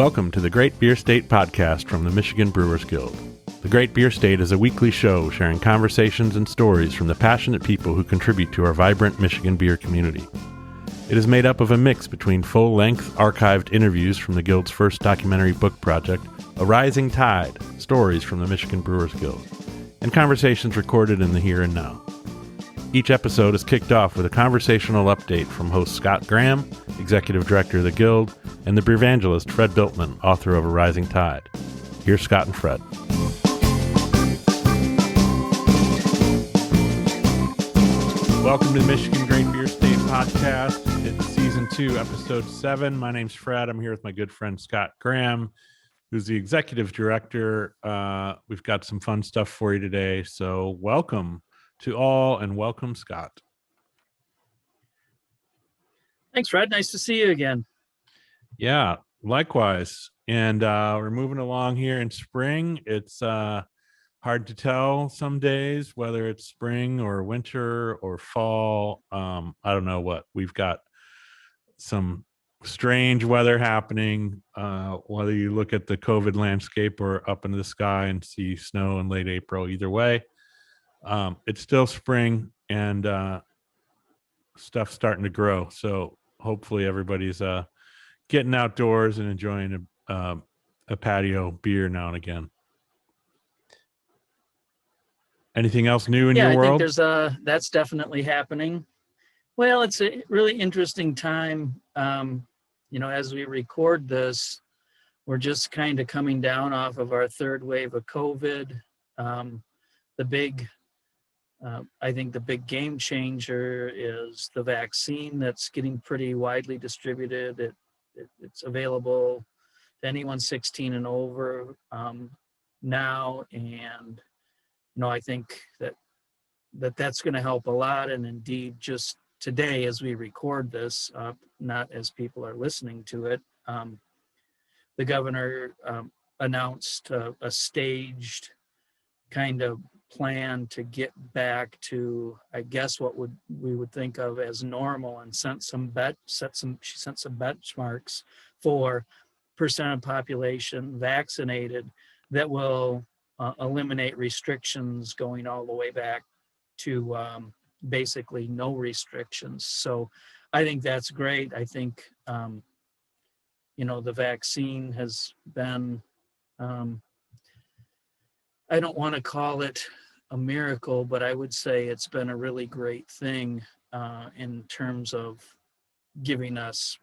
Welcome to the Great Beer State podcast from the Michigan Brewers Guild. The Great Beer State is a weekly show sharing conversations and stories from the passionate people who contribute to our vibrant Michigan beer community. It is made up of a mix between full-length archived interviews from the Guild's first documentary book project, A Rising Tide, Stories from the Michigan Brewers Guild, and conversations recorded in the here and now. Each episode is kicked off with a conversational update from host Scott Graham, Executive Director of the Guild, and the beervangelist Fred Biltman, author of A Rising Tide. Here's Scott and Fred. Welcome to the Michigan Great Beer State podcast. It's season 2, episode 7. My name's Fred. I'm here with my good friend Scott Graham, who's the Executive Director. We've got some fun stuff for you today, so welcome to all, and welcome, Scott. Thanks, Fred. Nice to see you again. Yeah, likewise. And we're moving along here in spring. It's hard to tell some days whether it's spring or winter or fall. I don't know what. We've got some strange weather happening, whether you look at the COVID landscape or up into the sky and see snow in late April. Either way, it's still spring and stuff's starting to grow. So hopefully everybody's getting outdoors and enjoying a patio beer now and again. Anything else new in your world? I think that's definitely happening. Well, it's a really interesting time. As we record this, we're just kind of coming down off of our third wave of COVID. I think the big game changer is the vaccine that's getting pretty widely distributed. It's available to anyone 16 and over now, and I think that's going to help a lot. And indeed, just today, as we record this, not as people are listening to it, the governor announced a staged kind of plan to get back to, I guess, what we would think of as normal, and she sent some benchmarks for percent of population vaccinated that will eliminate restrictions going all the way back to basically no restrictions. So I think that's great. I think the vaccine has been I don't want to call it a miracle, but I would say it's been a really great thing in terms of giving us,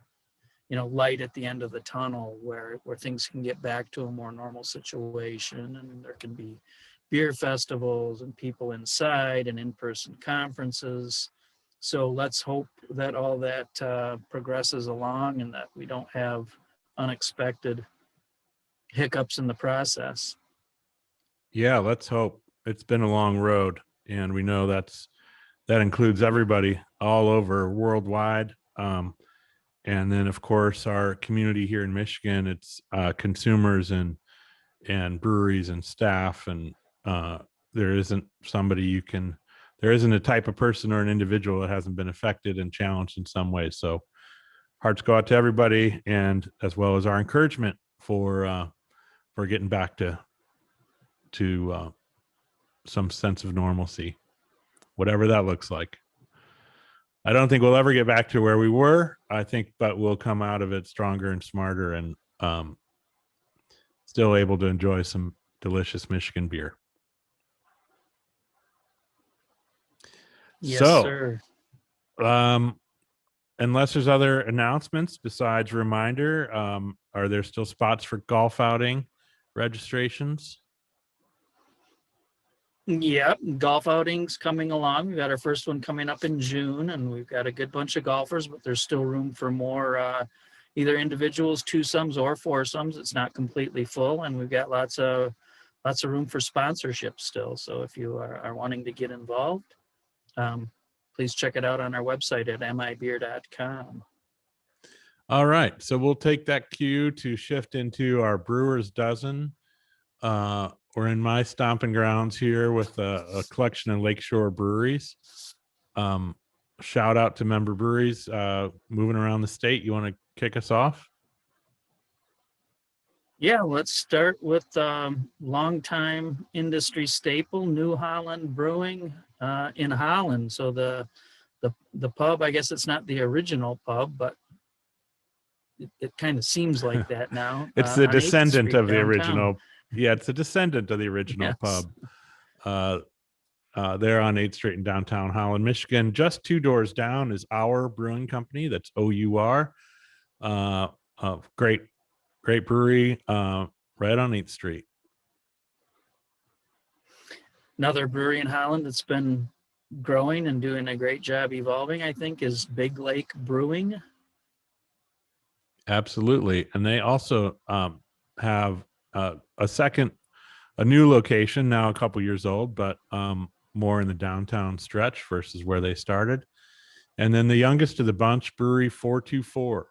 light at the end of the tunnel where things can get back to a more normal situation, and there can be beer festivals and people inside and in-person conferences. So let's hope that all that progresses along and that we don't have unexpected hiccups in the process. Yeah, let's hope. It's been a long road, and we know that includes everybody all over worldwide. And then, of course, our community here in Michigan, it's consumers and breweries and staff. And there isn't a type of person or an individual that hasn't been affected and challenged in some way. So hearts go out to everybody, and as well as our encouragement for getting back to some sense of normalcy, whatever that looks like. I don't think we'll ever get back to where we were, but we'll come out of it stronger and smarter and still able to enjoy some delicious Michigan beer. Yes, sir. Unless there's other announcements besides reminder, are there still spots for golf outing registrations? Yeah, golf outings coming along. We've got our first one coming up in June, and we've got a good bunch of golfers, but there's still room for more, either individuals, twosomes, or foursomes. It's not completely full, and we've got lots of room for sponsorship still. So if you are wanting to get involved, please check it out on our website at mibeer.com. All right, so we'll take that cue to shift into our Brewers Dozen. We're in my stomping grounds here with a collection of Lakeshore breweries. Shout out to member breweries moving around the state. You want to kick us off? Yeah, let's start with longtime industry staple, New Holland Brewing in Holland. So the pub, I guess it's not the original pub, but it kind of seems like that now, It's the on 8th descendant Street of the downtown. original. Yeah, it's a descendant of the original Yes. pub. Uh, they're on 8th Street in downtown Holland, Michigan. Just 2 doors down is Our Brewing Company. That's OUR. Great, great brewery right on 8th Street. Another brewery in Holland that's been growing and doing a great job evolving, I think, is Big Lake Brewing. Absolutely. And they also have a new location now, a couple years old, but more in the downtown stretch versus where they started. And then the youngest of the bunch, Brewery 424.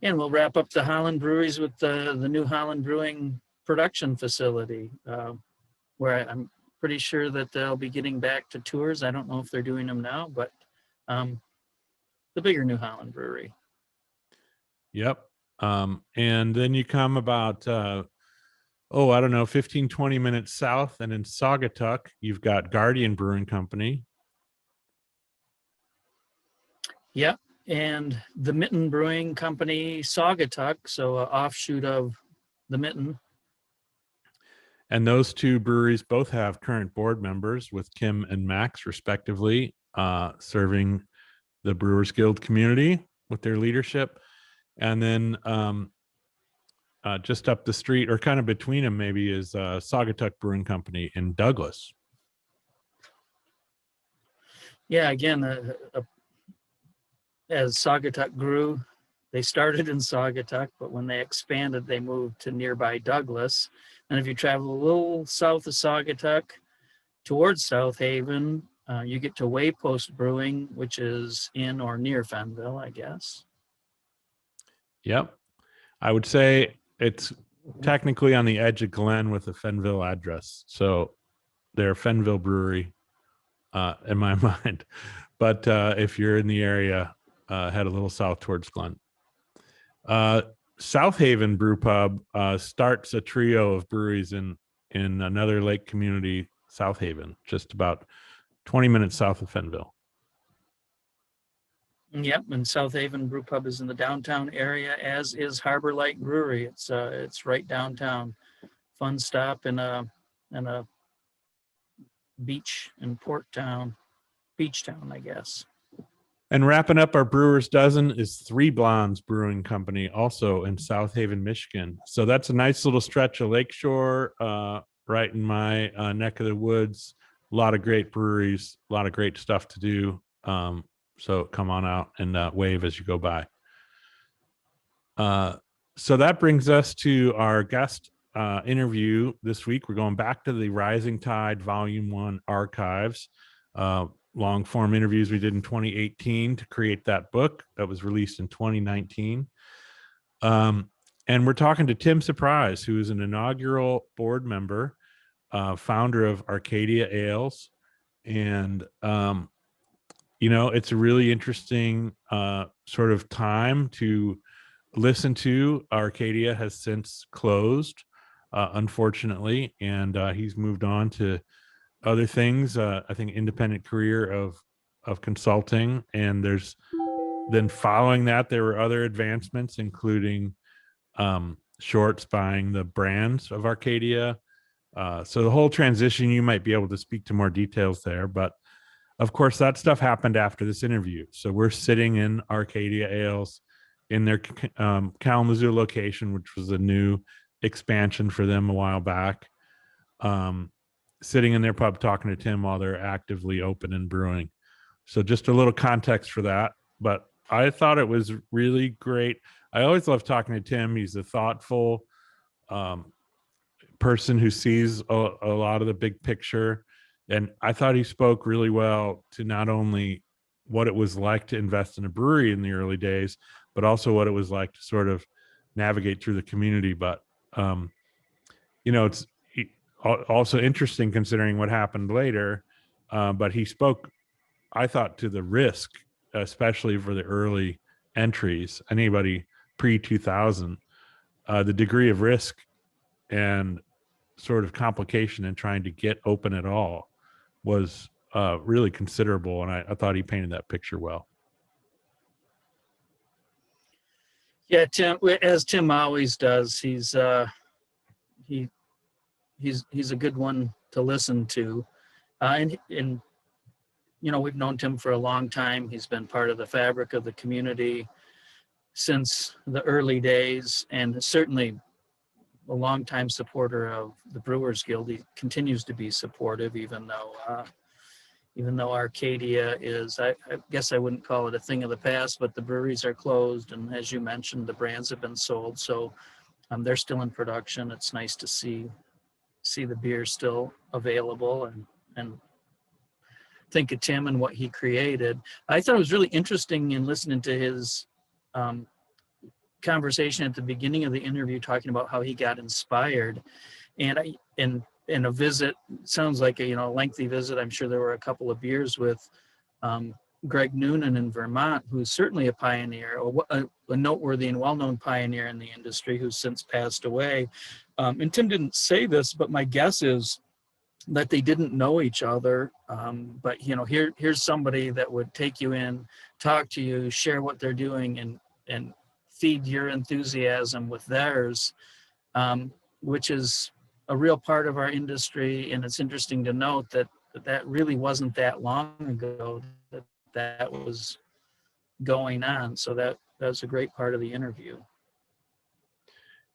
And we'll wrap up the Holland breweries with the New Holland Brewing production facility, where I'm pretty sure that they'll be getting back to tours. I don't know if they're doing them now, but the bigger New Holland brewery. Yep. And then you come about, I don't know, 15, 20 minutes south. And in Saugatuck, you've got Guardian Brewing Company. Yep. And the Mitten Brewing Company, Saugatuck, so an offshoot of the Mitten. And those two breweries both have current board members with Kim and Max, respectively, serving the Brewers Guild community with their leadership. And then just up the street, or kind of between them maybe, is Saugatuck Brewing Company in Douglas. Yeah, again, as Saugatuck grew, they started in Saugatuck, but when they expanded, they moved to nearby Douglas. And if you travel a little south of Saugatuck towards South Haven, you get to Waypost Brewing, which is in or near Fenville, I guess. Yep. I would say it's technically on the edge of Glen with a Fenville address. So they're a Fenville brewery in my mind. But if you're in the area, head a little south towards Glen. South Haven Brew Pub starts a trio of breweries in another lake community, South Haven, just about 20 minutes south of Fenville. Yep, and South Haven Brew Pub is in the downtown area, as is Harbor Light Brewery. It's right downtown. Fun stop in a beach in Port Town, beach town, I guess. And wrapping up our Brewers Dozen is Three Blondes Brewing Company, also in South Haven, Michigan. So that's a nice little stretch of lakeshore right in my neck of the woods. A lot of great breweries, a lot of great stuff to do. So come on out and wave as you go by. So that brings us to our guest interview this week. We're going back to the Rising Tide Volume 1 archives. Long form interviews we did in 2018 to create that book that was released in 2019. And we're talking to Tim Suprise, who is an inaugural board member, founder of Arcadia Ales. And, it's a really interesting sort of time to listen to. Arcadia has since closed, unfortunately, and he's moved on to other things. I think independent career of consulting, and then following that there were other advancements, including Shorts buying the brands of Arcadia. So the whole transition, you might be able to speak to more details there, but of course that stuff happened after this interview. So we're sitting in Arcadia Ales in their Kalamazoo location, which was a new expansion for them a while back. Sitting in their pub talking to Tim while they're actively open and brewing. So just a little context for that. But I thought it was really great. I always love talking to Tim. He's a thoughtful person who sees a lot of the big picture. And I thought he spoke really well to not only what it was like to invest in a brewery in the early days, but also what it was like to sort of navigate through the community. But, it's also interesting considering what happened later. But he spoke, I thought, to the risk, especially for the early entries. Anybody pre-2000, the degree of risk and sort of complication in trying to get open at all was really considerable. And I thought he painted that picture well. Yeah, Tim, as Tim always does, he's a good one to listen to. And you know, we've known Tim for a long time. He's been part of the fabric of the community since the early days, and certainly a longtime supporter of the Brewers Guild. He continues to be supportive, even though Arcadia is, I guess I wouldn't call it a thing of the past, but the breweries are closed, and as you mentioned, the brands have been sold, so they're still in production. It's nice to see the beer still available, and think of Tim and what he created. I thought it was really interesting in listening to his conversation at the beginning of the interview, talking about how he got inspired, and in a visit, sounds like a lengthy visit. I'm sure there were a couple of beers with Greg Noonan in Vermont, who's certainly a pioneer, or a noteworthy and well-known pioneer in the industry, who's since passed away. And Tim didn't say this, but my guess is that they didn't know each other. But here's somebody that would take you in, talk to you, share what they're doing, and feed your enthusiasm with theirs, which is a real part of our industry. And it's interesting to note that really wasn't that long ago that was going on. So that was a great part of the interview.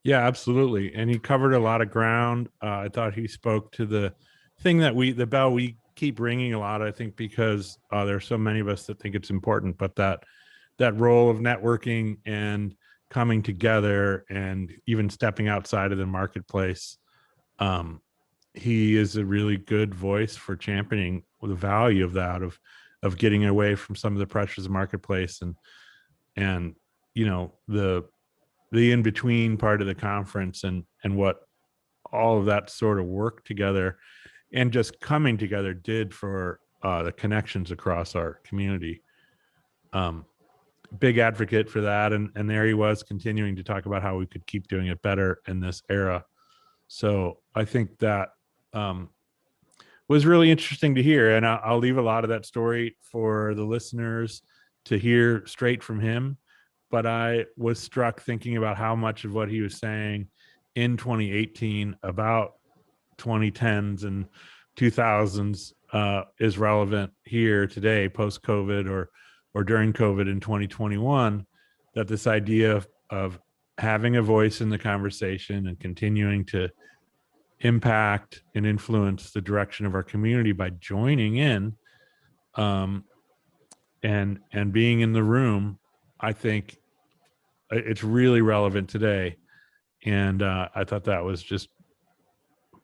Yeah, absolutely. And he covered a lot of ground. I thought he spoke to the thing that the bell we keep ringing a lot, I think, because there are so many of us that think it's important, but that role of networking and coming together and even stepping outside of the marketplace. He is a really good voice for championing the value of that, of getting away from some of the pressures of the marketplace and the in-between part of the conference and what all of that sort of work together and just coming together did for the connections across our community. Big advocate for that. And there he was continuing to talk about how we could keep doing it better in this era. So I think that was really interesting to hear. And I'll leave a lot of that story for the listeners to hear straight from him. But I was struck thinking about how much of what he was saying in 2018 about 2010s and 2000s is relevant here today, post-COVID or during COVID in 2021, that this idea of having a voice in the conversation and continuing to impact and influence the direction of our community by joining in and being in the room, I think it's really relevant today. And I thought that was just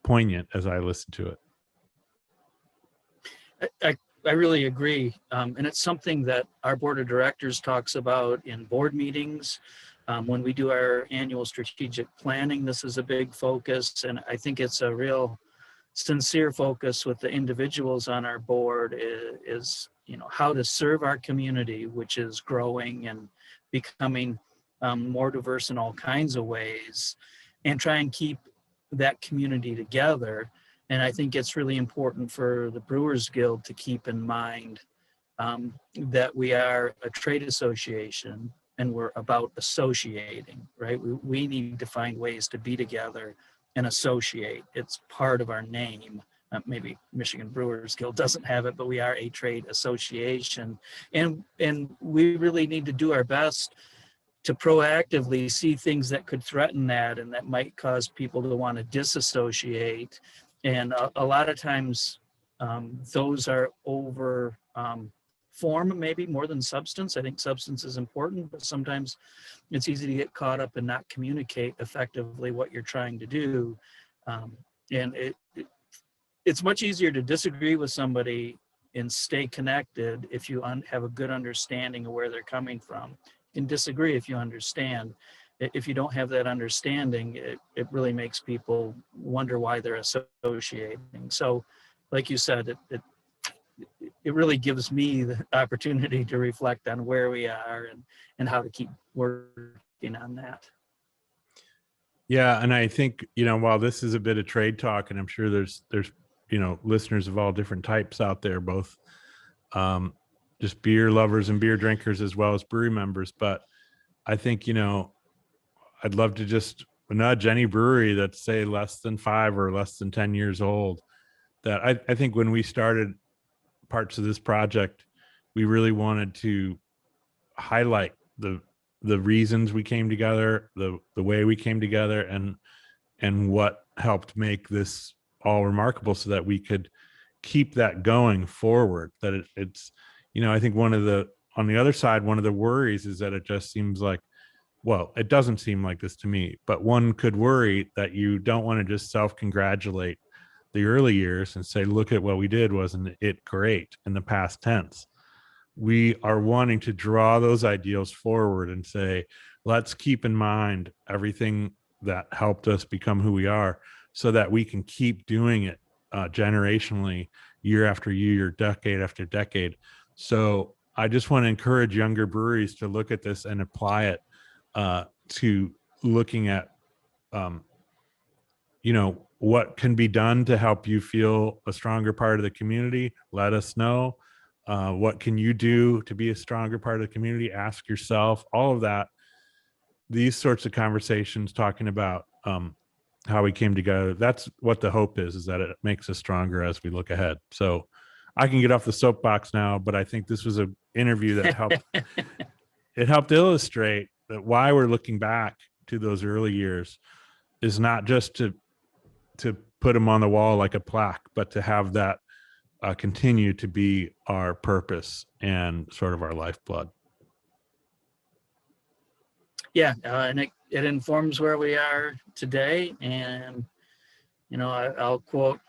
poignant as I listened to it. I really agree. And it's something that our board of directors talks about in board meetings. When we do our annual strategic planning, this is a big focus. And I think it's a real sincere focus with the individuals on our board is how to serve our community, which is growing and becoming more diverse in all kinds of ways, and try and keep that community together. And I think it's really important for the Brewers Guild to keep in mind that we are a trade association and we're about associating, right? We need to find ways to be together and associate. It's part of our name. Maybe Michigan Brewers Guild doesn't have it, but we are a trade association. And we really need to do our best to proactively see things that could threaten that and that might cause people to want to disassociate. And a lot of times those are over form, maybe more than substance. I think substance is important, but sometimes it's easy to get caught up and not communicate effectively what you're trying to do. And it's much easier to disagree with somebody and stay connected if you have a good understanding of where they're coming from. You can disagree if you understand. If you don't have that understanding, it really makes people wonder why they're associating. So, like you said, it it really gives me the opportunity to reflect on where we are and how to keep working on that. Yeah, and I think, while this is a bit of trade talk, and I'm sure there's listeners of all different types out there, both just beer lovers and beer drinkers as well as brewery members, but I think I'd love to just nudge any brewery that's, say, less than 5 or less than 10 years old, that I think when we started parts of this project, we really wanted to highlight the reasons we came together, the way we came together, and what helped make this all remarkable, so that we could keep that going forward. That it's I think on the other side, one of the worries is that it just seems like, well, it doesn't seem like this to me, but one could worry that you don't want to just self-congratulate the early years and say, look at what we did, wasn't it great, in the past tense. We are wanting to draw those ideals forward and say, let's keep in mind everything that helped us become who we are, so that we can keep doing it generationally, year after year, decade after decade. So I just want to encourage younger breweries to look at this and apply it to looking at, what can be done to help you feel a stronger part of the community. Let us know. What can you do to be a stronger part of the community? Ask yourself, all of that. These sorts of conversations, talking about how we came together, that's what the hope is that it makes us stronger as we look ahead. So I can get off the soapbox now, but I think this was an interview that helped. It helped illustrate that why we're looking back to those early years is not just to put them on the wall like a plaque, but to have that continue to be our purpose and sort of our lifeblood. Yeah, and it informs where we are today. And I'll quote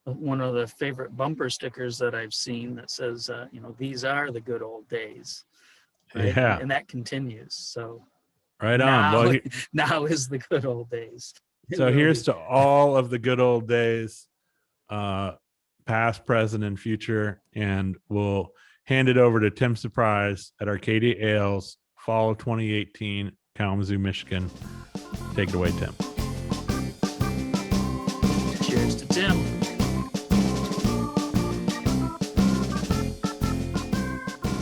one of the favorite bumper stickers that I've seen that says, these are the good old days. Right? Yeah, and that continues. So right on. Well, now is the good old days. So here's to all of the good old days, past, present, and future. And we'll hand it over to Tim Suprise at Arcadia Ales, fall of 2018, Kalamazoo, Michigan. Take it away, Tim. Cheers to Tim.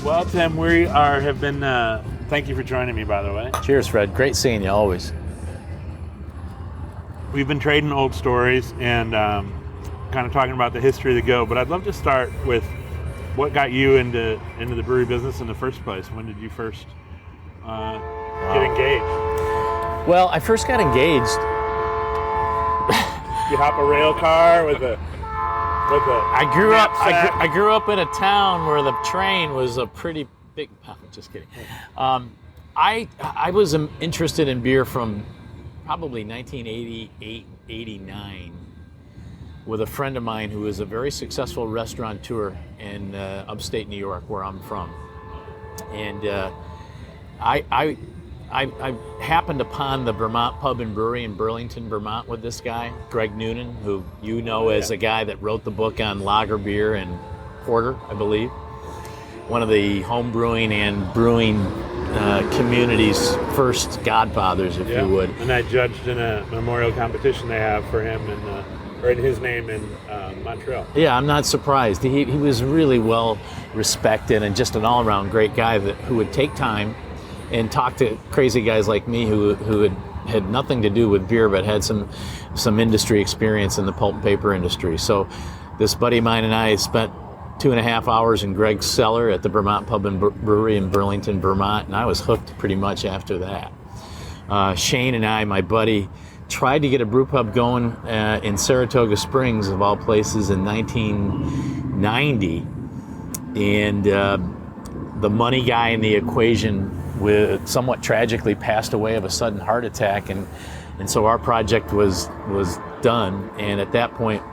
Well, Tim, have been, thank you for joining me, by the way. Cheers, Fred. Great seeing you always. We've been trading old stories and kind of talking about the history of the Guild, but I'd love to start with what got you into the brewery business in the first place. When did you first get engaged? Well, I first got engaged. You hop a rail car with a I grew up in a town where the train was a pretty big. Just kidding. I was interested in beer from probably 1988, 89, with a friend of mine who was a very successful restaurateur in upstate New York, where I'm from. And I happened upon the Vermont Pub and Brewery in Burlington, Vermont, with this guy, Greg Noonan, who you know as a guy that wrote the book on lager beer and porter, I believe. One of the home brewing and brewing community's first godfathers, if you would. And I judged in a memorial competition they have for him in his name in Montreal. Yeah, I'm not surprised. He was really well respected and just an all-around great guy who would take time and talk to crazy guys like me who had nothing to do with beer but had some industry experience in the pulp and paper industry. So this buddy of mine and I spent 2.5 hours in Greg's cellar at the Vermont Pub and Brewery in Burlington, Vermont, and I was hooked pretty much after that. Shane and I, my buddy, tried to get a brew pub going in Saratoga Springs, of all places, in 1990, and the money guy in the equation somewhat tragically passed away of a sudden heart attack, and so our project was done. And at that point,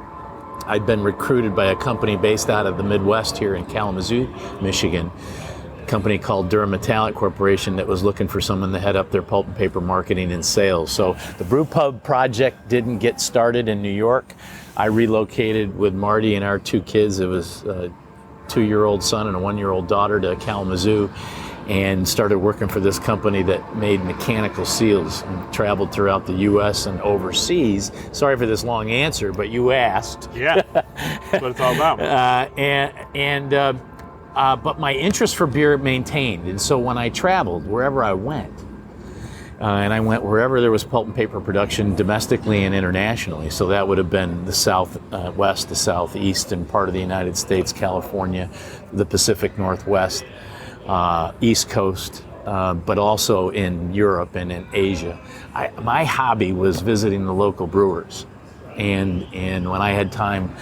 I'd been recruited by a company based out of the Midwest here in Kalamazoo, Michigan, a company called Durham Metallic Corporation that was looking for someone to head up their pulp and paper marketing and sales. So the brew pub project didn't get started in New York. I relocated with Marty and our 2 kids. It was 2-year-old son and a 1-year-old daughter to Kalamazoo, and started working for this company that made mechanical seals and traveled throughout the U.S. and overseas. Sorry for this long answer, but you asked. Yeah, that's what it's all about. But my interest for beer maintained, and so when I traveled, wherever I went, and I went wherever there was pulp and paper production domestically and internationally. So that would have been the Southwest, the Southeastern part of the United States, California, the Pacific Northwest, East Coast, but also in Europe and in Asia. My hobby was visiting the local brewers. And when I had time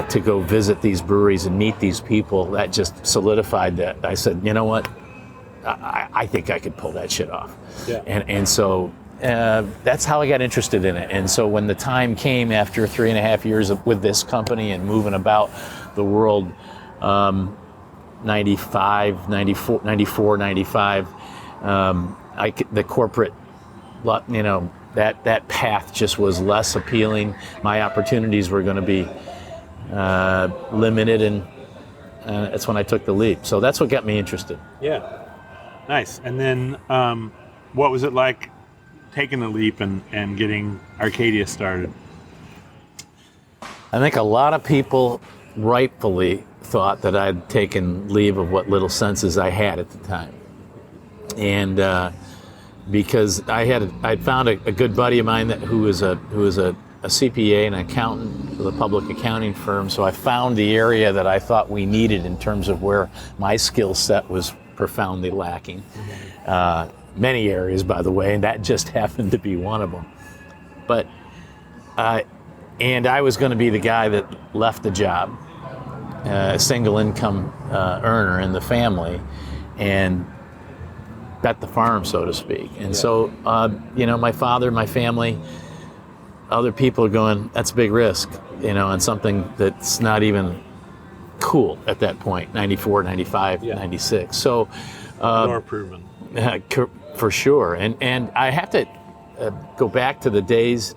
to go visit these breweries and meet these people, that just solidified that. I said, you know what? I think I could pull that shit off. Yeah. And so that's how I got interested in it. And so when the time came after 3.5 years with this company and moving about the world, 95, 94, 95, the corporate, that path just was less appealing. My opportunities were going to be limited, and that's when I took the leap. So that's what got me interested. Yeah. Nice. And then what was it like taking the leap and getting Arcadia started? I think a lot of people rightfully thought that I'd taken leave of what little senses I had at the time. And because I'd found a good buddy of mine who was a CPA, an accountant with a public accounting firm. So I found the area that I thought we needed in terms of where my skill set was profoundly lacking. Many areas, by the way, and that just happened to be one of them. But and I was going to be the guy that left the job, a single income earner in the family, and bet the farm, so to speak. And so, my father, my family, other people are going, that's a big risk, on something that's not even cool at that point, 94, 95, 96. So, more proven. For sure. And I have to go back to the days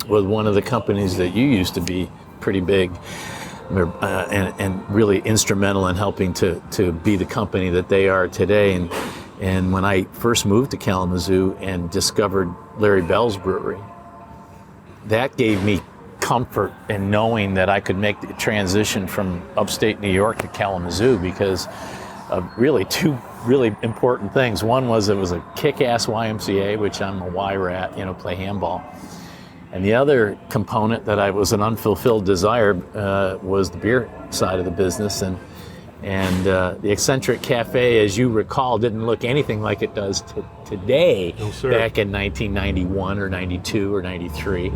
with one of the companies that you used to be pretty big and really instrumental in helping to be the company that they are today. And when I first moved to Kalamazoo and discovered Larry Bell's brewery, that gave me comfort in knowing that I could make the transition from upstate New York to Kalamazoo because of really two really important things. One was it was a kick-ass YMCA, which I'm a Y rat, play handball. And the other component that was an unfulfilled desire was the beer side of the business. And the Eccentric Cafe, as you recall, didn't look anything like it does today back in 1991 or 92 or 93.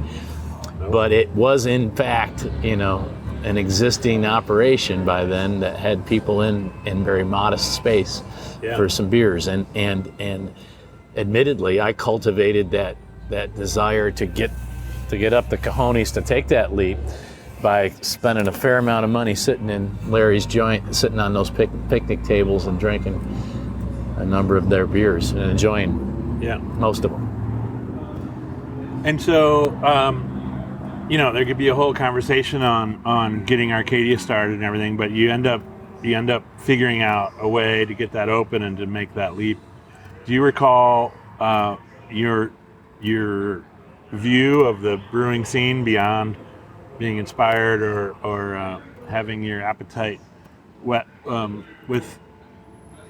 But it was, in fact, an existing operation by then that had people in very modest space for some beers. And admittedly, I cultivated that desire to get up the cojones to take that leap by spending a fair amount of money sitting in Larry's joint, sitting on those picnic tables and drinking a number of their beers and enjoying most of them. And so, there could be a whole conversation on getting Arcadia started and everything, but you end up figuring out a way to get that open and to make that leap. Do you recall your view of the brewing scene beyond being inspired or having your appetite wet with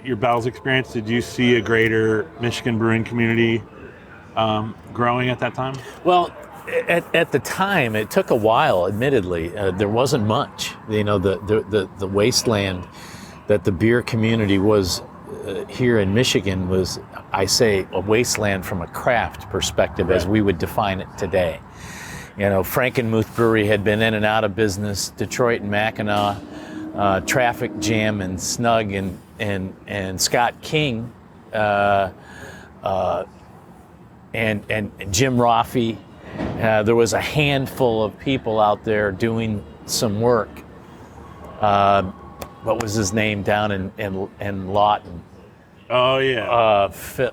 your Bell's experience? Did you see a greater Michigan brewing community growing at that time? Well, at the time, it took a while. Admittedly, there wasn't much. The wasteland that the beer community was here in Michigan was, I say, a wasteland from a craft perspective, as we would define it today. Frankenmuth Brewery had been in and out of business. Detroit and Mackinac, Traffic Jam and Snug and Scott King, and Jim Roffey. There was a handful of people out there doing some work. What was his name down in Lawton? Oh yeah. Phil.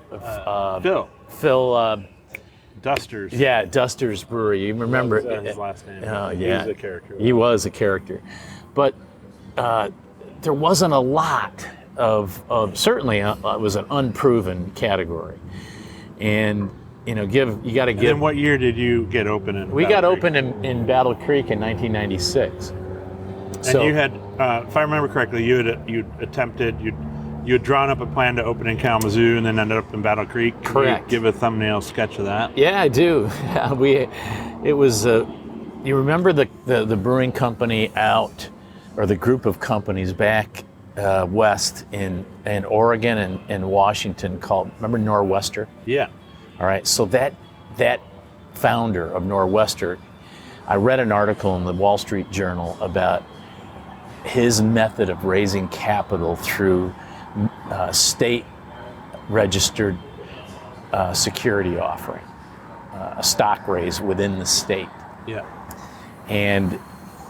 Dusters. Yeah, Dusters Brewery. You remember his last name? Oh yeah. He was a character. He was a character. But there wasn't a lot of certainly it was an unproven category, and you got to give. And what year did you get open in? We got open in Battle Creek in 1996. And So you had, if I remember correctly, you had drawn up a plan to open in Kalamazoo and then ended up in Battle Creek. Can Correct. you give a thumbnail sketch of that? yeah, I do. It was. You remember the brewing company out, or the group of companies back west in Oregon and Washington called, remember Nor'Wester? Yeah. All right, so that founder of Nor'Wester, I read an article in the Wall Street Journal about his method of raising capital through state registered security offering, a stock raise within the state. Yeah. And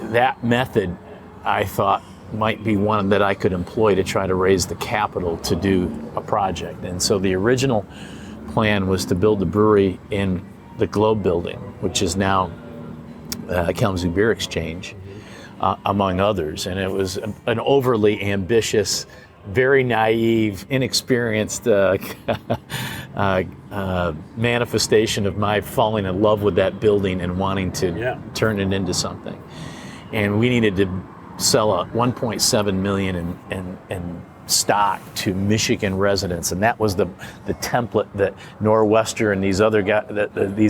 that method, I thought, might be one that I could employ to try to raise the capital to do a project. And so the original plan was to build a brewery in the Globe building, which is now Kalamazoo Beer Exchange, among others. And it was an overly ambitious, very naive, inexperienced manifestation of my falling in love with that building and wanting to turn it into something. And we needed to sell a $1.7 million in stock to Michigan residents, and that was the template that Nor'Wester and these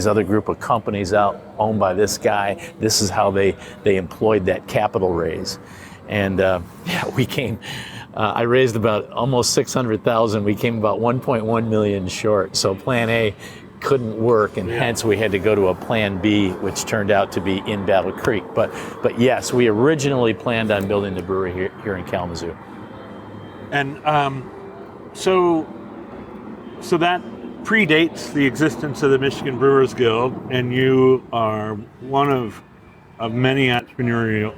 other group of companies out owned by this guy. This is how they employed that capital raise, and we came. I raised about almost $600,000. We came about 1.1 million short. So Plan A couldn't work, and hence we had to go to a Plan B, which turned out to be in Battle Creek. But yes, we originally planned on building the brewery here in Kalamazoo. And so that predates the existence of the Michigan Brewers Guild, and you are one of many entrepreneurial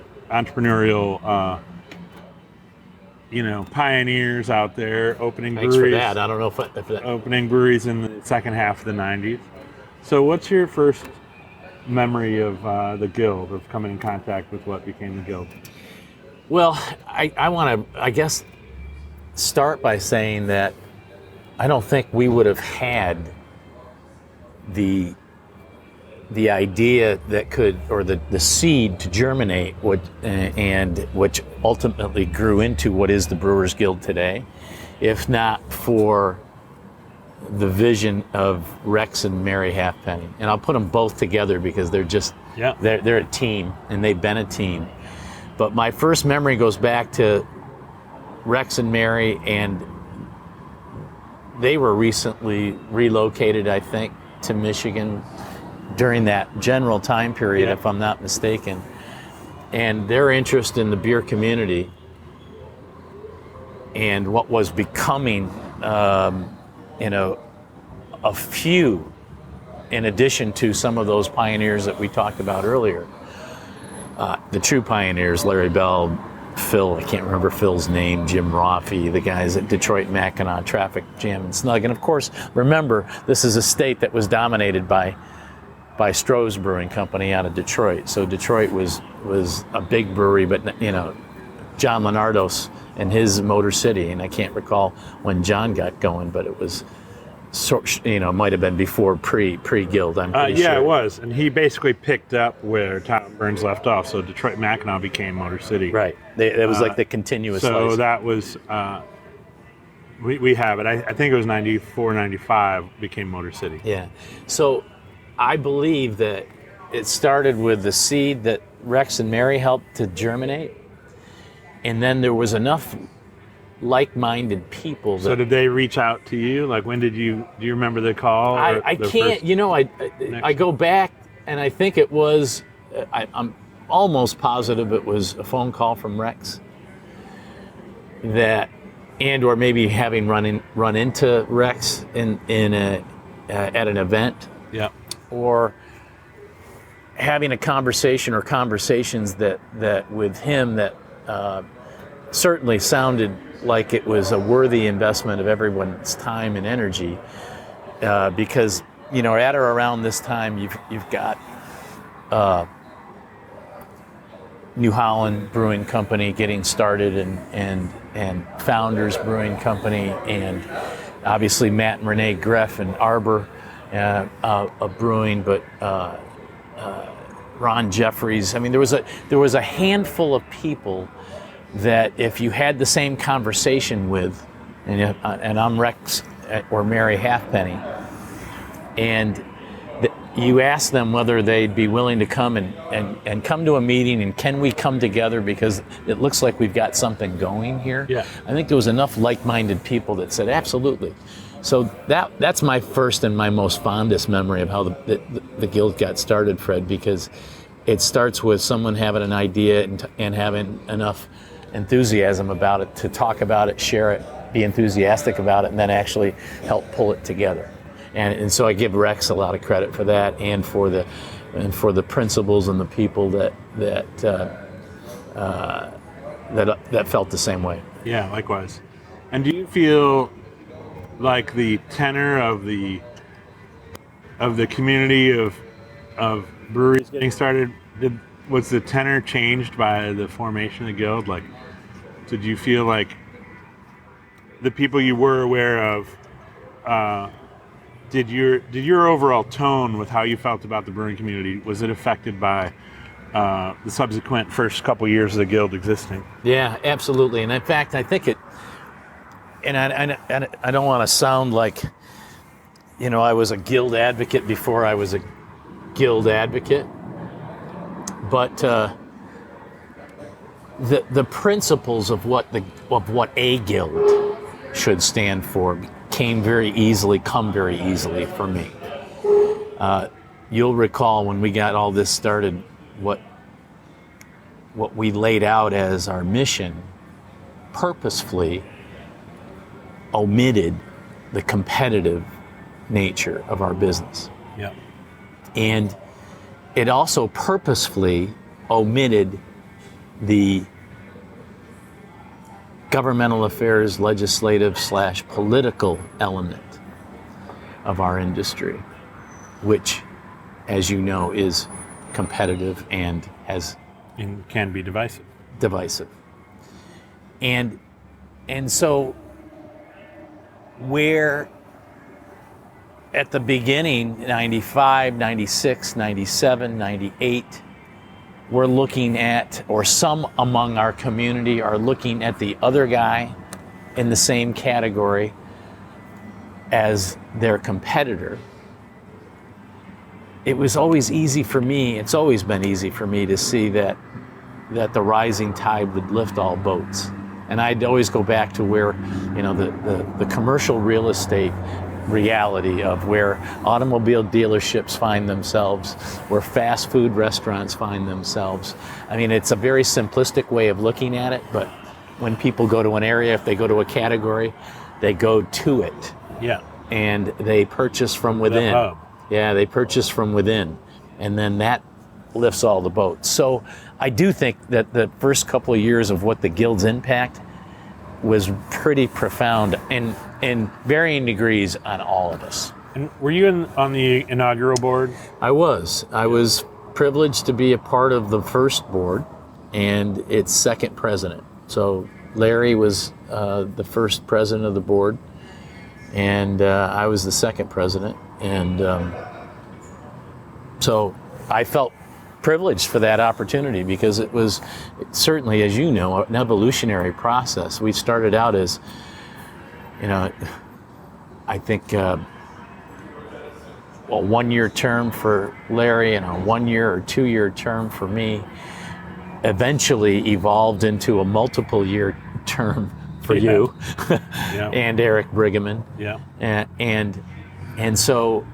pioneers out there opening Thanks breweries. for that. I don't know if that. Opening breweries in the second half of the 90s. So what's your first memory of the Guild, of coming in contact with what became the Guild? Well, I want to, I guess, start by saying that I don't think we would have had the idea that could, or the seed to germinate, and which ultimately grew into what is the Brewers Guild today, if not for the vision of Rex and Mary Halfpenny. And I'll put them both together because they're just, they're a team, and they've been a team. But my first memory goes back to Rex and Mary, and they were recently relocated, I think, to Michigan during that general time period, if I'm not mistaken. And their interest in the beer community and what was becoming, a few, in addition to some of those pioneers that we talked about earlier, the true pioneers, Larry Bell, Phil, I can't remember Phil's name, Jim Roffey, the guys at Detroit Mackinac, Traffic Jam and Snug. And of course, remember, this is a state that was dominated by Stroh's Brewing Company out of Detroit. So Detroit was a big brewery, but John Lenardos and his Motor City, and I can't recall when John got going, but it was might have been before pre-Guild. I'm pretty sure. It was, and he basically picked up where Tom Burns left off. So Detroit Mackinac became Motor City. Right. It was like the continuous. So slice. that was we have it. I think it was 94, 95 became Motor City. Yeah. So I believe that it started with the seed that Rex and Mary helped to germinate, and then there was enough like-minded people. So did they reach out to you? Like, when do you remember the call? I can't. I go back, and I think it was. I'm almost positive it was a phone call from Rex. Or maybe having run into Rex at an event. Yeah. Or having a conversation or conversations that with him that certainly sounded like it was a worthy investment of everyone's time and energy, because at or around this time you've got New Holland Brewing Company getting started, and Founders Brewing Company, and obviously Matt and Renee Greff and Arbor of brewing, but Ron Jeffries. I mean, there was a handful of people that if you had the same conversation with, and I'm Rex or Mary Halfpenny, and you ask them whether they'd be willing to come and come to a meeting, and can we come together because it looks like we've got something going here. Yeah. I think there was enough like-minded people that said absolutely. So that's my first and my most fondest memory of how the Guild got started, Fred, because it starts with someone having an idea and having enough enthusiasm about it to talk about it, share it, be enthusiastic about it, and then actually help pull it together. And so I give Rex a lot of credit for that, and for the principals and the people that felt the same way. Yeah, likewise. And do you feel like the tenor of the community of breweries getting started, was the tenor changed by the formation of the Guild? Like, did you feel like the people you were aware of, did your overall tone with how you felt about the brewing community, was it affected by the subsequent first couple years of the Guild existing? Yeah, absolutely. And in fact, I think it, and I don't want to sound like, I was a Guild advocate before I was a Guild advocate, but the principles of what a Guild should stand for come very easily for me. You'll recall when we got all this started, what we laid out as our mission purposefully omitted the competitive nature of our business. Yeah. And it also purposefully omitted the governmental affairs, legislative / political element of our industry, which, as you know, is competitive and can be divisive. And so where at the beginning, 95, 96, 97, 98, we're looking at, or some among our community are looking at the other guy in the same category as their competitor. It was always easy for me, it's always been easy for me to see that the rising tide would lift all boats. And I'd always go back to where, the commercial real estate reality of where automobile dealerships find themselves, where fast food restaurants find themselves. I mean, it's a very simplistic way of looking at it, but when people go to an area, if they go to a category, they go to it. Yeah. And they purchase from within. The hub. Yeah, they purchase from within. And then that lifts all the boats. So I do think that the first couple of years of what the Guild's impact was pretty profound in varying degrees on all of us. And were you on the inaugural board? I was. I was privileged to be a part of the first board and its second president. So Larry was the first president of the board, and I was the second president. And so I felt privileged for that opportunity because it was certainly, as you know, an evolutionary process. We started out as, I think a 1-year term for Larry and a 1-year or 2-year term for me eventually evolved into a multiple-year term for you Yeah. and Eric Brigham. Yeah. And so,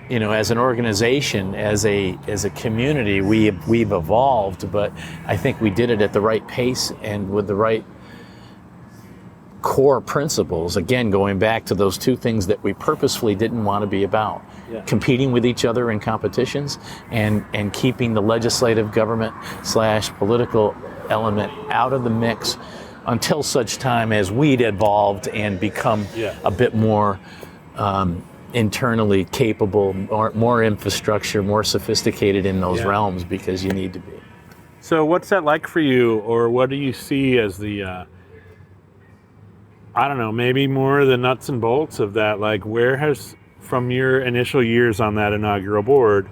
as an organization, as a community, we've evolved, but I think we did it at the right pace and with the right core principles. Again, going back to those two things that we purposefully didn't want to be about. Yeah. Competing with each other in competitions and keeping the legislative government / political element out of the mix until such time as we'd evolved and become a bit more internally capable, more infrastructure, more sophisticated in those realms, because you need to be. So what's that like for you, or what do you see as the, I don't know, maybe more the nuts and bolts of that? Like, where has, from your initial years on that inaugural board,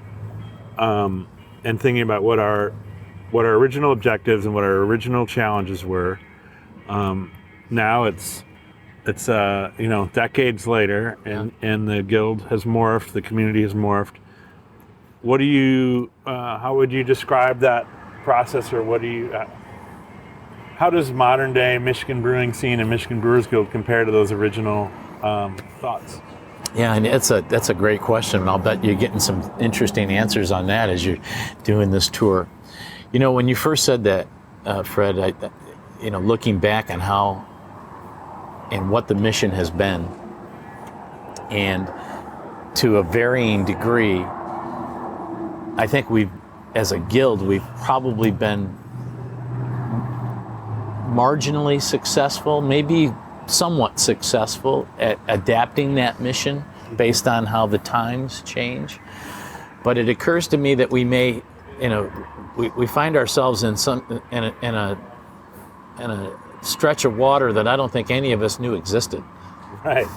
and thinking about what our original objectives and what our original challenges were, now it's decades later, and the guild has morphed, the community has morphed. What do you, how would you describe that process, or what do you, how does modern day Michigan brewing scene and Michigan Brewers Guild compare to those original thoughts? Yeah, and that's a great question, and I'll bet you're getting some interesting answers on that as you're doing this tour. When you first said that, Fred, looking back on how and what the mission has been, and to a varying degree, I think as a guild, we've probably been marginally successful, maybe somewhat successful at adapting that mission based on how the times change. But it occurs to me that we may, we find ourselves in a stretch of water that I don't think any of us knew existed. Right.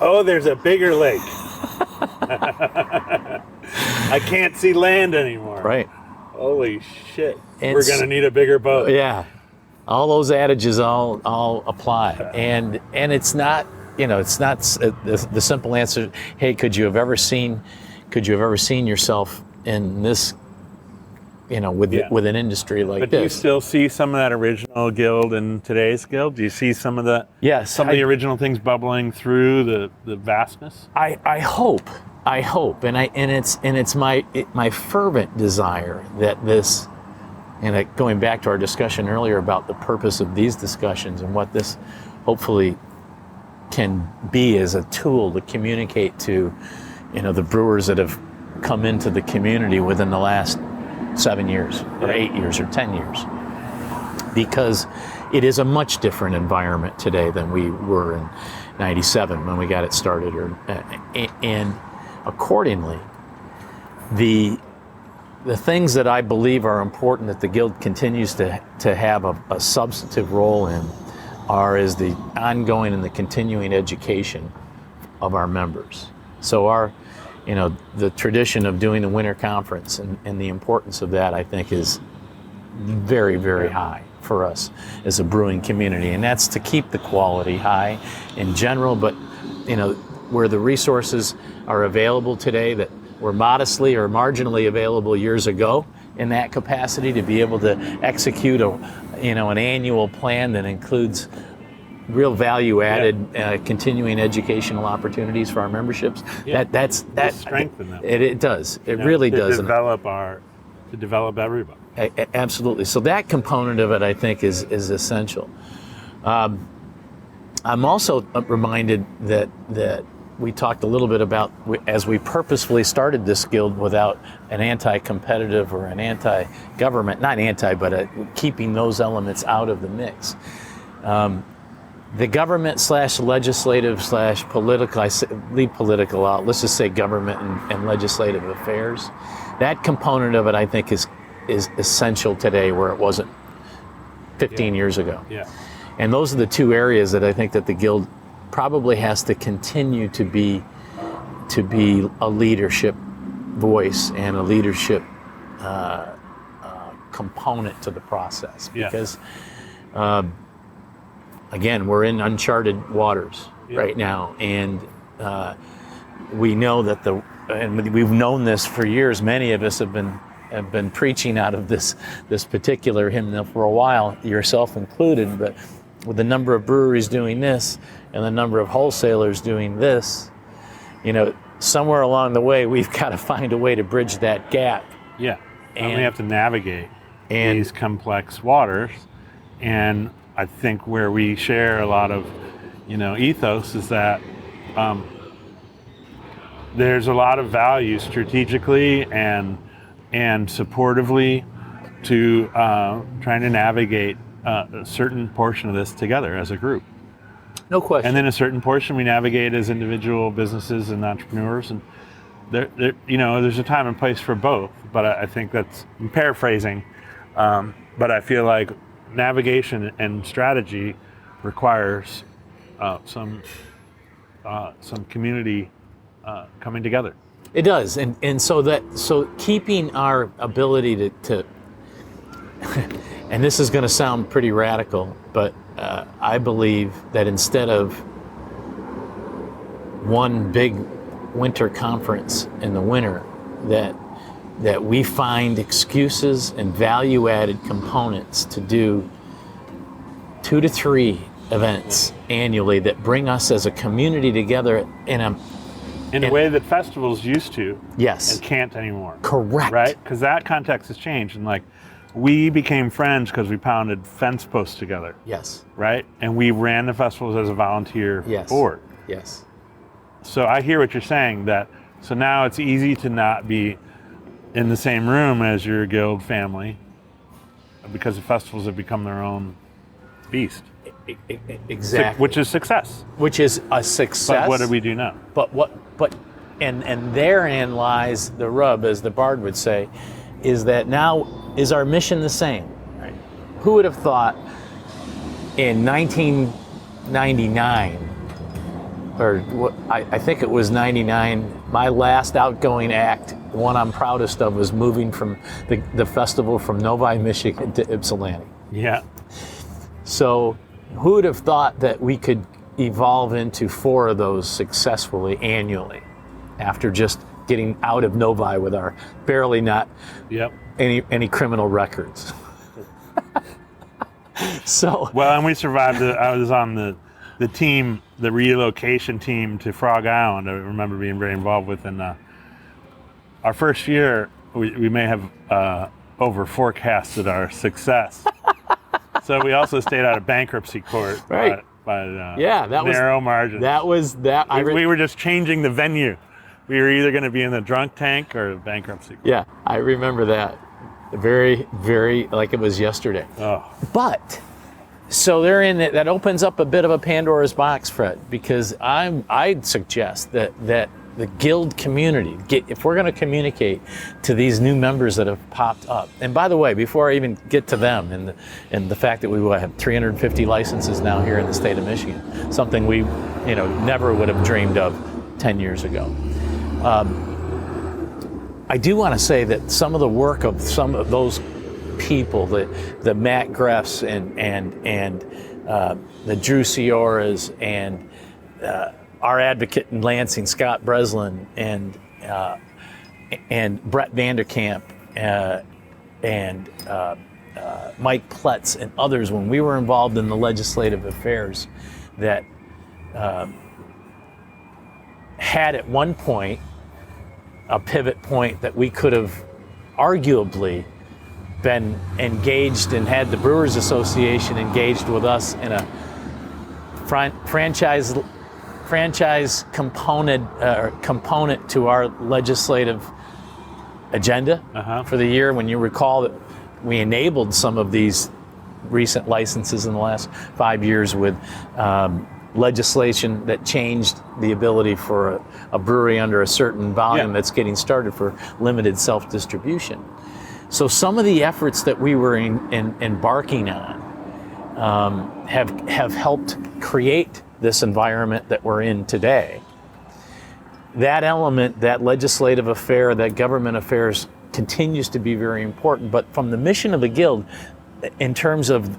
Oh, there's a bigger lake. I can't see land anymore. Right. Holy shit. We're going to need a bigger boat. Yeah. All those adages all apply. And it's not, it's not the simple answer, hey, could you have ever seen yourself in this, with an industry like but this? Do you still see some of that original guild in today's guild? Do you see some of the some of the original things bubbling through the vastness? I hope, and it's my fervent desire that this, and going back to our discussion earlier about the purpose of these discussions and what this hopefully can be as a tool to communicate to, the brewers that have come into the community within the last 7 years or 8 years or 10 years. Because it is a much different environment today than we were in 97 when we got it started. And accordingly, the things that I believe are important that the Guild continues to have a substantive role in is the ongoing and the continuing education of our members. So the tradition of doing the winter conference and the importance of that, I think, is very, very high for us as a brewing community. And that's to keep the quality high in general, but where the resources are available today that were modestly or marginally available years ago in that capacity, to be able to execute an annual plan that includes real value-added continuing educational opportunities for our memberships. That's strengthen them. It does. It really does. To develop everybody. Absolutely. So that component of it, I think, is essential. I'm also reminded that we talked a little bit about, as we purposefully started this guild without an anti-competitive or an anti-government, not anti, but keeping those elements out of the mix. The government / legislative / political, leave political out, let's just say government and legislative affairs. That component of it, I think, is essential today where it wasn't 15 years ago. Yeah. And those are the two areas that I think that the Guild probably has to continue to be a leadership voice and a leadership component to the process. Because again, we're in uncharted waters right now, and we know that and we've known this for years. Many of us have been preaching out of this particular hymnal for a while, yourself included. But with the number of breweries doing this and the number of wholesalers doing this, somewhere along the way, we've got to find a way to bridge that gap. Yeah, and we have to navigate these complex waters. And I think where we share a lot of, ethos is that there's a lot of value strategically and supportively to trying to navigate a certain portion of this together as a group. No question. And then a certain portion we navigate as individual businesses and entrepreneurs. And there's a time and place for both. But I think I'm paraphrasing. But I feel like navigation and strategy requires some community coming together. It does, and so keeping our ability to and this is going to sound pretty radical, but I believe that instead of one big winter conference in the winter, that we find excuses and value-added components to do 2 to 3 events annually that bring us as a community together in a way that festivals used to, yes, and can't anymore. Correct. Right? Because that context has changed, and like we became friends because we pounded fence posts together. Yes. Right? And we ran the festivals as a volunteer Yes. board. Yes. So I hear what you're saying, that so now it's easy to not be in the same room as your guild family because the festivals have become their own beast. Exactly. Which is success. Which is a success. But what do we do now? And therein lies the rub, as the Bard would say, is that now is our mission the same? Right. Who would have thought in 1999, or I think it was 99, my last outgoing act, the one I'm proudest of, was moving from the festival from Novi, Michigan to Ypsilanti. Yeah. So who would have thought that we could evolve into 4 of those successfully annually after just getting out of Novi with our barely not any criminal records. So well, and we survived. I was on the team, the relocation team to Frog Island. I remember being very involved with. And our first year, we may have over forecasted our success. So we also stayed out of bankruptcy court. Right. By that narrow margins. We were just changing the venue. We were either going to be in the drunk tank or bankruptcy court. Yeah, I remember that very, very like it was yesterday. Oh. But so they're in it. That opens up a bit of a Pandora's box, Fred, because I'd suggest that the guild community, if we're going to communicate to these new members that have popped up, and by the way, before I even get to them and the fact that we have 350 licenses now here in the state of Michigan, something we never would have dreamed of 10 years ago. I do want to say that some of the work of some of those people, the Matt Greffs and the Drew Cioras and our advocate in Lansing, Scott Breslin, and Brett Vanderkamp and Mike Pletz and others, when we were involved in the legislative affairs, that had at one point a pivot point that we could have arguably been engaged and had the Brewers Association engaged with us in a franchise component to our legislative agenda for the year. When you recall that we enabled some of these recent licenses in the last 5 years with legislation that changed the ability for a brewery under a certain volume that's getting started for limited self-distribution. So some of the efforts that we were embarking on have helped create this environment that we're in today. That element, that legislative affair, that government affairs continues to be very important, but from the mission of the Guild, in terms of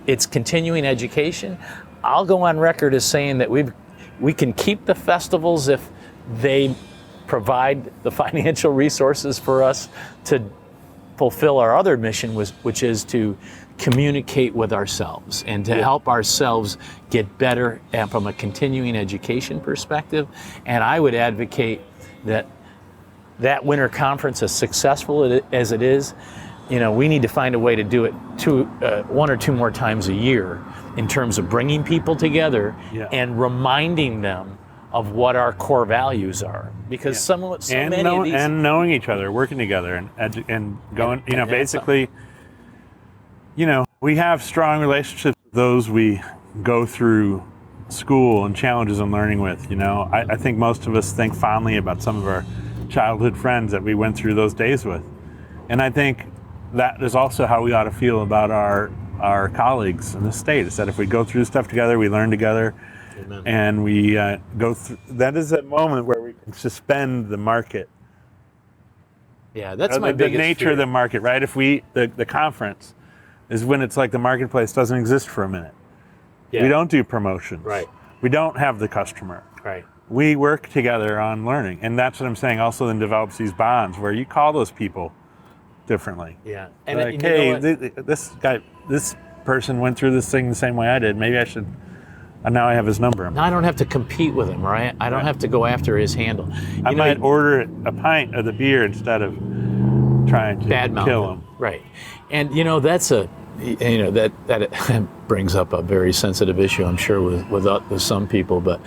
its continuing education, I'll go on record as saying that we can keep the festivals if they provide the financial resources for us to fulfill our other mission, which is to communicate with ourselves and to help ourselves get better and from a continuing education perspective. And I would advocate that winter conference, as successful as it is, we need to find a way to do it 1 or 2 more times a year in terms of bringing people together and reminding them of what our core values are. Because many of these... And knowing each other, working together, and going, basically, we have strong relationships with those we go through school and challenges and learning with. I think most of us think fondly about some of our childhood friends that we went through those days with. And I think that is also how we ought to feel about our colleagues in the state. Is that if we go through stuff together, we learn together. Amen. And we go through. That is a moment where we can suspend the market. Yeah, that's the biggest nature fear. of the market, right? If the conference is when it's like the marketplace doesn't exist for a minute. Yeah. We don't do promotions. Right. We don't have the customer. Right. We work together on learning, and that's what I'm saying. Also, then develops these bonds where you call those people differently. Yeah. And Like, you know hey, what? this person went through this thing the same way I did. Maybe I should. And now I have his number. Now I don't have to compete with him, right? I don't have to go after his handle. I might order a pint of the beer instead of trying to badmouth kill him. Right. And that's that brings up a very sensitive issue, I'm sure, with some people. But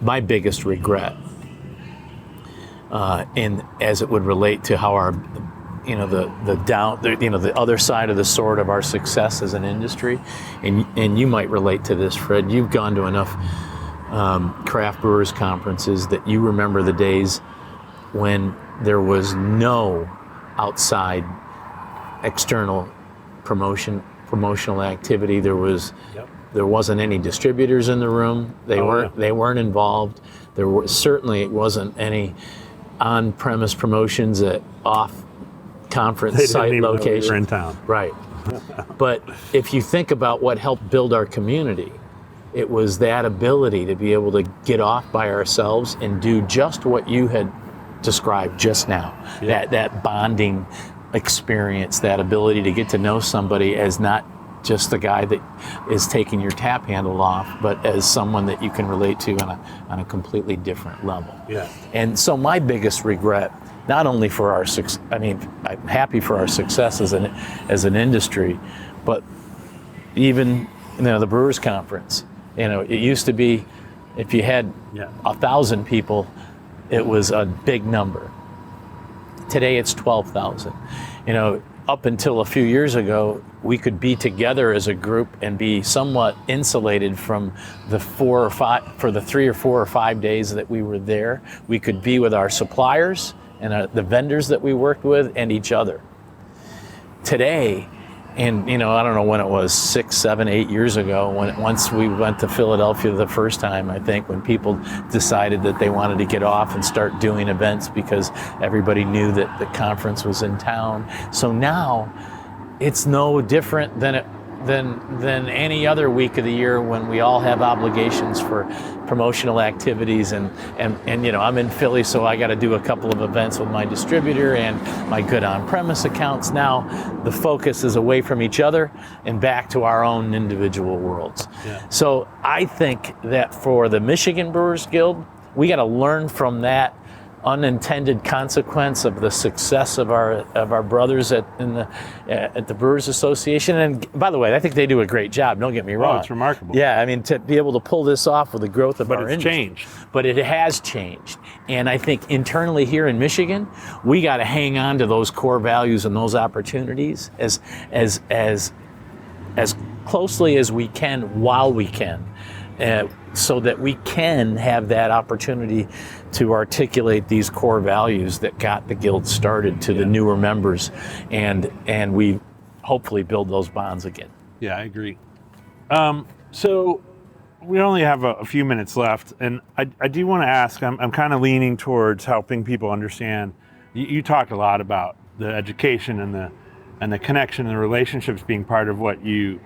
my biggest regret, and as it would relate to how our, the other side of the sword of our success as an industry, and you might relate to this, Fred. You've gone to enough craft brewers conferences that you remember the days when there was outside external promotional activity. There wasn't any distributors in the room. They weren't involved. Certainly wasn't any on-premise promotions at off-conference site locations. They were in town. Right. But if you think about what helped build our community, it was that ability to be able to get off by ourselves and do just what you had described just now. Yeah. That bonding experience, that ability to get to know somebody as not just the guy that is taking your tap handle off, but as someone that you can relate to on a completely different level. Yeah. And so my biggest regret, not only for our success, I'm happy for our success as an industry, but even the Brewers Conference. It used to be, if you had 1,000 people, it was a big number. Today it's 12,000. Up until a few years ago, we could be together as a group and be somewhat insulated from the 3 or 4 or 5 days that we were there. We could be with our suppliers and the vendors that we worked with and each other. Today, and I don't know when it was, 6, 7, 8 years ago, once we went to Philadelphia the first time, I think, when people decided that they wanted to get off and start doing events because everybody knew that the conference was in town. So now it's no different than any other week of the year when we all have obligations for promotional activities, and I'm in Philly, so I got to do a couple of events with my distributor and my good on-premise accounts. Now the focus is away from each other and back to our own individual worlds. Yeah. So I think that for the Michigan Brewers Guild, we got to learn from that unintended consequence of the success of our brothers at the Brewers Association. And by the way, I think they do a great job. Don't get me wrong. Oh, it's remarkable. Yeah, to be able to pull this off with the growth of our industry. Changed. But it has changed. And I think internally here in Michigan, we got to hang on to those core values and those opportunities as closely as we can while we can. So that we can have that opportunity to articulate these core values that got the guild started to the newer members, and we hopefully build those bonds again. Yeah, I agree. So we only have a few minutes left, and I do want to ask, I'm kind of leaning towards helping people understand. You talked a lot about the education and the connection and the relationships being part of what you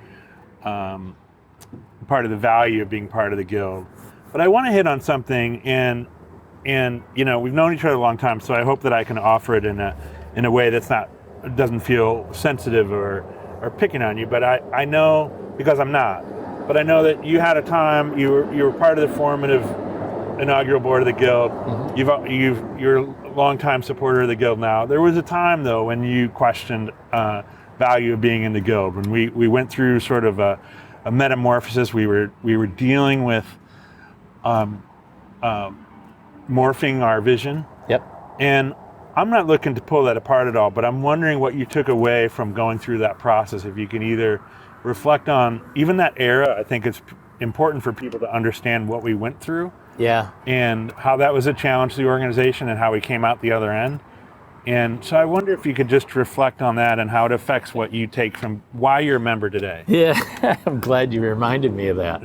part of the value of being part of the guild. But I want to hit on something, and we've known each other a long time, so I hope that I can offer it in a way doesn't feel sensitive or picking on you. But I know, because I'm not, but I know that you had a time, you were part of the formative inaugural board of the guild. Mm-hmm. You're a longtime supporter of the guild now. There was a time though when you questioned value of being in the guild, when we went through sort of a metamorphosis. We were dealing with morphing our vision. Yep. And I'm not looking to pull that apart at all, but I'm wondering what you took away from going through that process. If you can either reflect on even that era. I think it's important for people to understand what we went through. Yeah. And how that was a challenge to the organization and how we came out the other end. And so I wonder if you could just reflect on that and how it affects what you take from why you're a member today. Yeah, I'm glad you reminded me of that.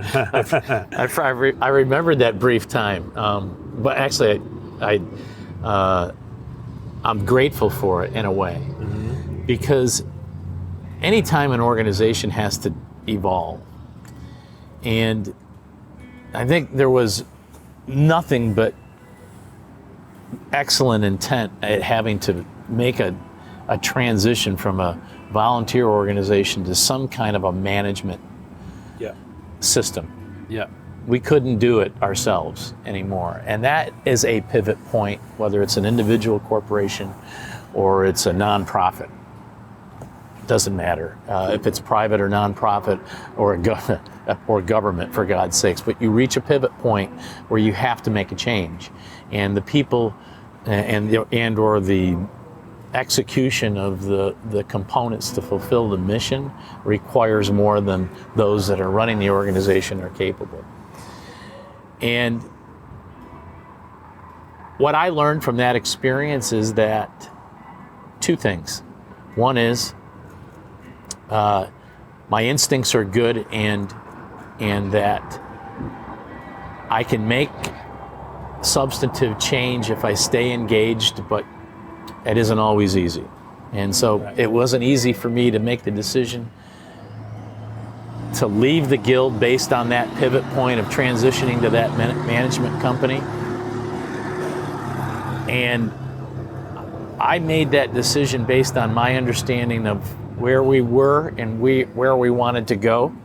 I remembered that brief time, but actually, I'm grateful for it in a way, because anytime an organization has to evolve, and I think there was nothing but excellent intent at having to make a transition from a volunteer organization to some kind of a management system. Yeah. We couldn't do it ourselves anymore. And that is a pivot point, whether it's an individual corporation or it's a nonprofit. Doesn't matter if it's private or nonprofit or government, for God's sakes. But you reach a pivot point where you have to make a change, and the people or the execution of the components to fulfill the mission requires more than those that are running the organization are capable. And what I learned from that experience is that two things. One is my instincts are good, and that I can make substantive change if I stay engaged, but it isn't always easy. And so it wasn't easy for me to make the decision to leave the Guild based on that pivot point of transitioning to that management company. And I made that decision based on my understanding of where we were and where we wanted to go,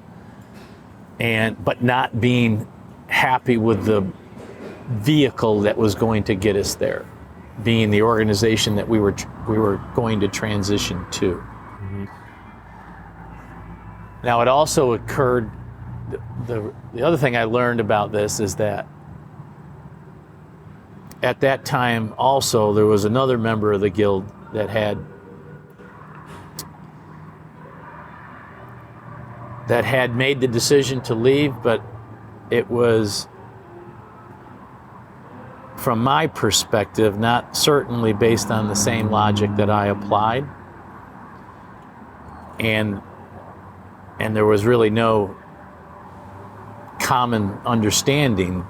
but not being happy with the vehicle that was going to get us there, being the organization that we were going to transition to. Mm-hmm. Now, it also occurred, the other thing I learned about this is that at that time also there was another member of the Guild that had made the decision to leave, but it was, from my perspective, not certainly based on the same logic that I applied. And there was really no common understanding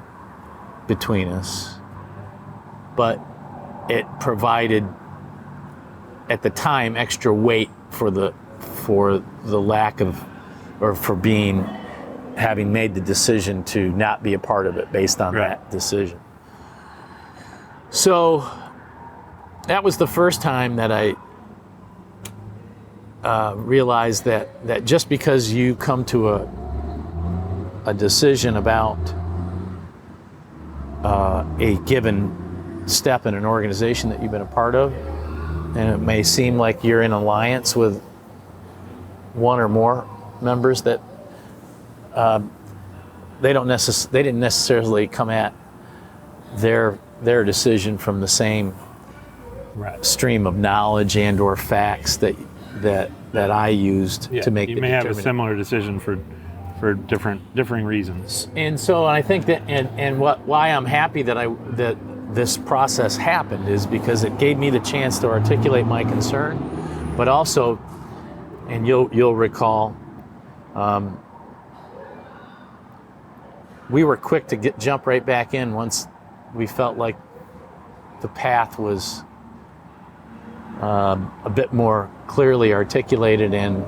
between us. But it provided, at the time, extra weight for the lack of, or for having made the decision to not be a part of it based on that decision. So that was the first time that I realized that just because you come to a decision about a given step in an organization that you've been a part of, and it may seem like you're in alliance with one or more members, that they didn't necessarily come at their decision from the same stream of knowledge and or facts that I used to make. You may have a similar decision for differing reasons. And so I think that why I'm happy that this process happened is because it gave me the chance to articulate my concern, but also, and you'll recall, we were quick to jump right back in once we felt like the path was a bit more clearly articulated and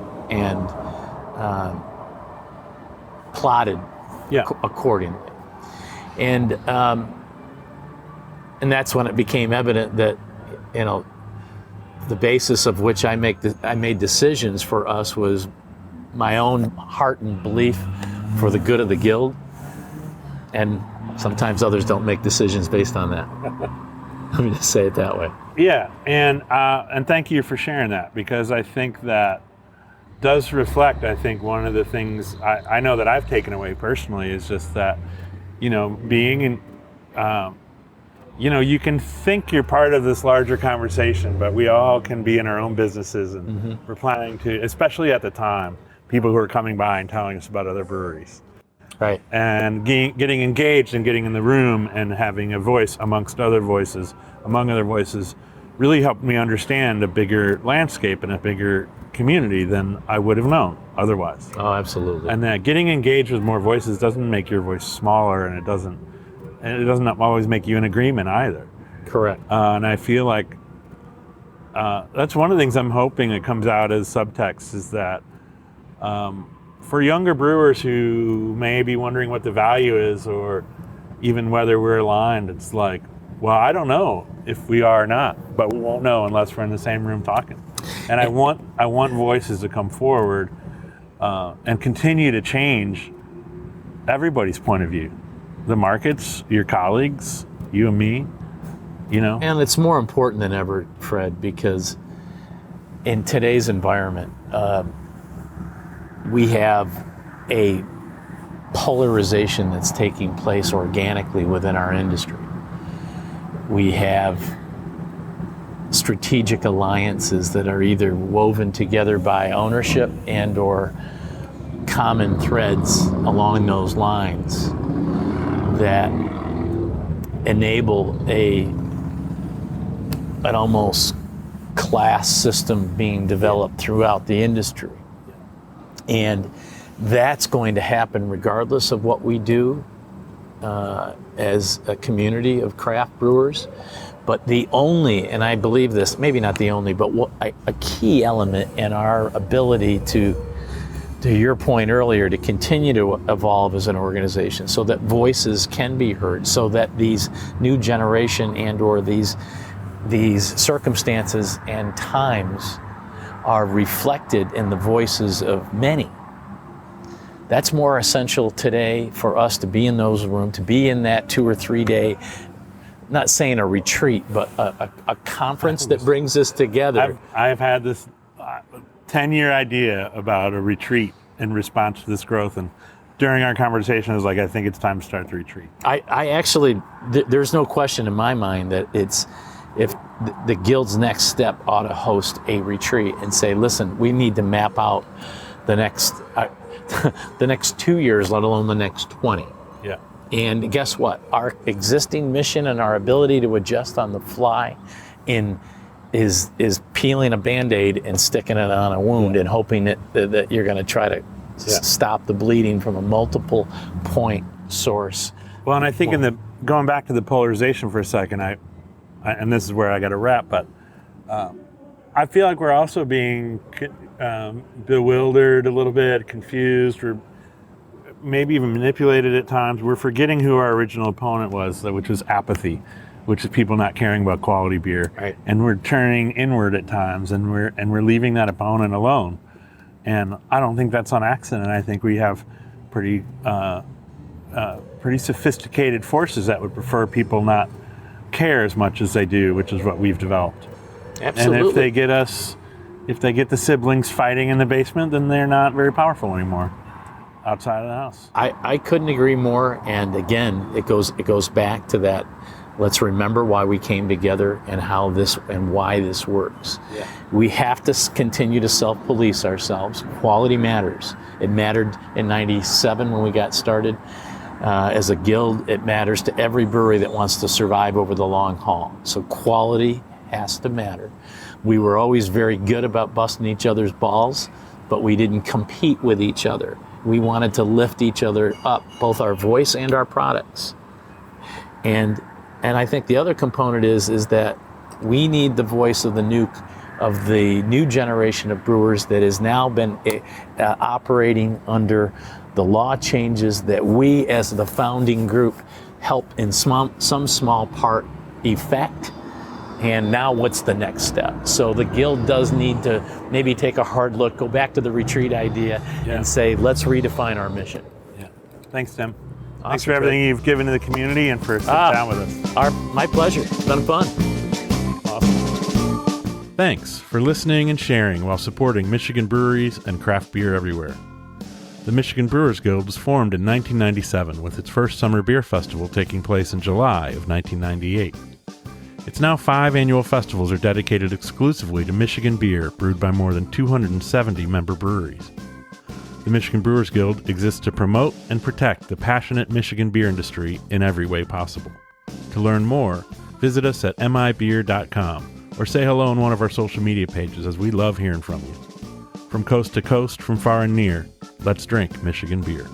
plotted accordingly. And that's when it became evident that, the basis of which I made decisions for us was my own heart and belief for the good of the Guild. And sometimes others don't make decisions based on that. Let me just say it that way. Yeah, and thank you for sharing that, because I think that does reflect, one of the things I know that I've taken away personally is just that, being in, you can think you're part of this larger conversation, but we all can be in our own businesses, and we're planning to, especially at the time, people who are coming by and telling us about other breweries. Right. And getting engaged and getting in the room and having a voice among other voices, really helped me understand a bigger landscape and a bigger community than I would have known otherwise. Oh, absolutely. And that getting engaged with more voices doesn't make your voice smaller, and it doesn't always make you in agreement either. Correct. And I feel like that's one of the things I'm hoping that comes out as subtext, is that for younger brewers who may be wondering what the value is, or even whether we're aligned, it's like, well, I don't know if we are or not, but we won't know unless we're in the same room talking. And I want voices to come forward and continue to change everybody's point of view. The markets, your colleagues, you and me, you know. And it's more important than ever, Fred, because in today's environment, we have a polarization that's taking place organically within our industry. We have strategic alliances that are either woven together by ownership and or common threads along those lines that enable an almost class system being developed throughout the industry. And that's going to happen regardless of what we do as a community of craft brewers. But the only, and I believe this, maybe not the only, but a key element in our ability to your point earlier, to continue to evolve as an organization so that voices can be heard, so that these new generation and or these circumstances and times are reflected in the voices of many. That's more essential today for us to be in those rooms, to be in that 2 or 3 day, not saying a retreat, but a conference that brings us together. I've had this 10-year idea about a retreat in response to this growth, and during our conversation, I was like, I think it's time to start the retreat. I actually, there's no question in my mind that if the Guild's next step ought to host a retreat and say, listen, we need to map out the next 2 years, let alone the next 20. Yeah. And guess what? Our existing mission and our ability to adjust on the fly is peeling a Band-Aid and sticking it on a wound and hoping that you're going to try to stop the bleeding from a multiple point source. Well, and I think going back to the polarization for a second, and this is where I got to wrap, but I feel like we're also being bewildered a little bit, confused, or maybe even manipulated at times. We're forgetting who our original opponent was, which was apathy, which is people not caring about quality beer. Right. And we're turning inward at times, and we're leaving that opponent alone. And I don't think that's on accident. I think we have pretty sophisticated forces that would prefer people not care as much as they do, which is what we've developed. Absolutely. And if they get the siblings fighting in the basement, then they're not very powerful anymore outside of the house. I couldn't agree more. And again, it goes back to that. Let's remember why we came together and how this and why this works. Yeah. We have to continue to self-police ourselves. Quality matters. It mattered in '97 when we got started. As a guild, it matters to every brewery that wants to survive over the long haul. So quality has to matter. We were always very good about busting each other's balls, but we didn't compete with each other. We wanted to lift each other up, both our voice and our products. And I think the other component is that we need the voice of the new generation of brewers that has now been operating under the law changes that we as the founding group helped in some small part effect. And now what's the next step? So the Guild does need to maybe take a hard look, go back to the retreat idea and say, let's redefine our mission. Yeah. Thanks, Tim. Awesome, Thanks for everything you've given to the community and for sitting down with us. My pleasure. It's been fun. Awesome. Thanks for listening and sharing while supporting Michigan breweries and craft beer everywhere. The Michigan Brewers Guild was formed in 1997 with its first summer beer festival taking place in July of 1998. Its now 5 annual festivals are dedicated exclusively to Michigan beer brewed by more than 270 member breweries. The Michigan Brewers Guild exists to promote and protect the passionate Michigan beer industry in every way possible. To learn more, visit us at mibeer.com or say hello on one of our social media pages, as we love hearing from you. From coast to coast, from far and near, let's drink Michigan beer.